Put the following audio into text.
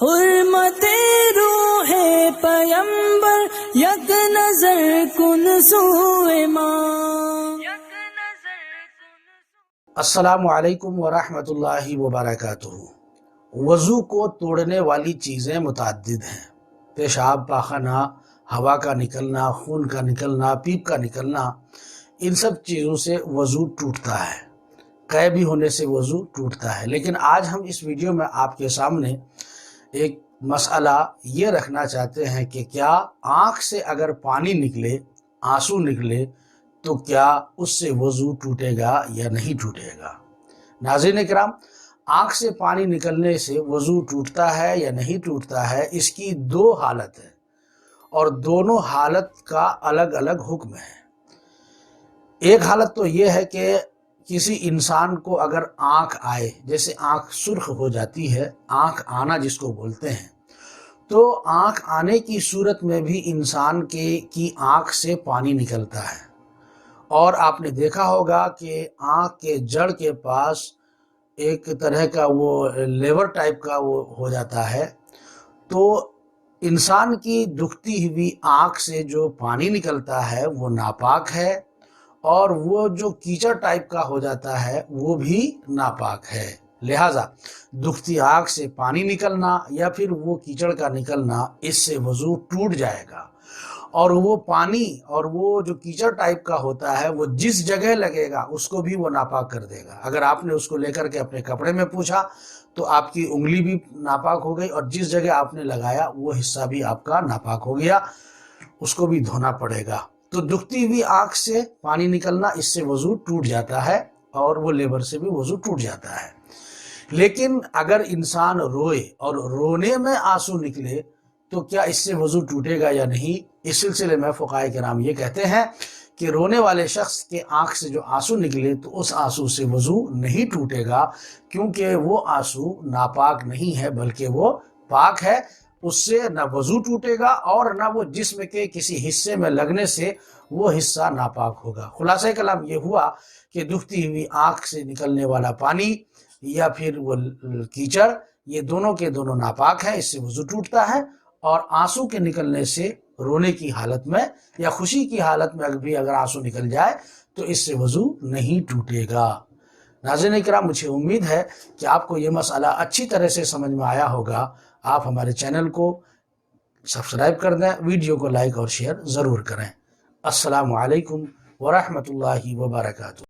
حرمت روح پیمبر یک نظر کن سوئے ماں. السلام علیکم ورحمۃ اللہ وبرکاتہ. وضو کو توڑنے والی چیزیں متعدد ہیں. پیشاب، پاخانہ، ہوا کا نکلنا، خون کا نکلنا، پیپ کا نکلنا، ان سب چیزوں سے وضو ٹوٹتا ہے. قے بھی ہونے سے وضو ٹوٹتا ہے. لیکن آج ہم اس ویڈیو میں آپ کے سامنے ایک مسئلہ یہ رکھنا چاہتے ہیں کہ کیا آنکھ سے اگر پانی نکلے، آنسو نکلے، تو کیا اس سے وضو ٹوٹے گا یا نہیں ٹوٹے گا؟ ناظرین کرام، آنکھ سے پانی نکلنے سے وضو ٹوٹتا ہے یا نہیں ٹوٹتا ہے، اس کی دو حالت ہے اور دونوں حالت کا الگ الگ حکم ہے. ایک حالت تو یہ ہے کہ کسی انسان کو اگر آنکھ آئے، جیسے آنکھ سرخ ہو جاتی ہے، آنکھ آنا جس کو بولتے ہیں، تو آنکھ آنے کی صورت میں بھی انسان کی آنکھ سے پانی نکلتا ہے. اور آپ نے دیکھا ہوگا کہ آنکھ کے جڑ کے پاس ایک طرح کا وہ لیور ٹائپ کا وہ ہو جاتا ہے. تو انسان کی دکھتی ہوئی آنکھ سے جو پانی نکلتا ہے وہ ناپاک ہے، اور وہ جو کیچڑ ٹائپ کا ہو جاتا ہے وہ بھی ناپاک ہے. لہٰذا دکھتی آنکھ سے پانی نکلنا یا پھر وہ کیچڑ کا نکلنا، اس سے وضو ٹوٹ جائے گا. اور وہ پانی اور وہ جو کیچڑ ٹائپ کا ہوتا ہے وہ جس جگہ لگے گا اس کو بھی وہ ناپاک کر دے گا. اگر آپ نے اس کو لے کر کے اپنے کپڑے میں پوچھا تو آپ کی انگلی بھی ناپاک ہو گئی، اور جس جگہ آپ نے لگایا وہ حصہ بھی آپ کا ناپاک ہو گیا، اس کو بھی دھونا پڑے گا. تو دکھتی ہوئی آنکھ سے پانی نکلنا، اس سے وضو ٹوٹ جاتا ہے، اور وہ لیور سے بھی وضو ٹوٹ جاتا ہے. لیکن اگر انسان روئے اور رونے میں آنسو نکلے تو کیا اس سے وضو ٹوٹے گا یا نہیں؟ اس سلسلے میں فقہائے کرام یہ کہتے ہیں کہ رونے والے شخص کے آنکھ سے جو آنسو نکلے تو اس آنسو سے وضو نہیں ٹوٹے گا، کیونکہ وہ آنسو ناپاک نہیں ہے بلکہ وہ پاک ہے. اس سے نہ وضو ٹوٹے گا اور نہ وہ جسم کے کسی حصے میں لگنے سے وہ حصہ ناپاک ہوگا. خلاصہ کلام یہ ہوا کہ دکھتی ہوئی آنکھ سے نکلنے والا پانی یا پھر وہ کیچڑ، یہ دونوں کے دونوں ناپاک ہیں، اس سے وضو ٹوٹتا ہے. اور آنسو کے نکلنے سے رونے کی حالت میں یا خوشی کی حالت میں بھی اگر آنسو نکل جائے تو اس سے وضو نہیں ٹوٹے گا. ناظرین کرام، مجھے امید ہے کہ آپ کو یہ مسئلہ اچھی طرح سے سمجھ میں آیا ہوگا. آپ ہمارے چینل کو سبسکرائب کر دیں، ویڈیو کو لائک اور شیئر ضرور کریں. السلام علیکم ورحمۃ اللہ وبرکاتہ.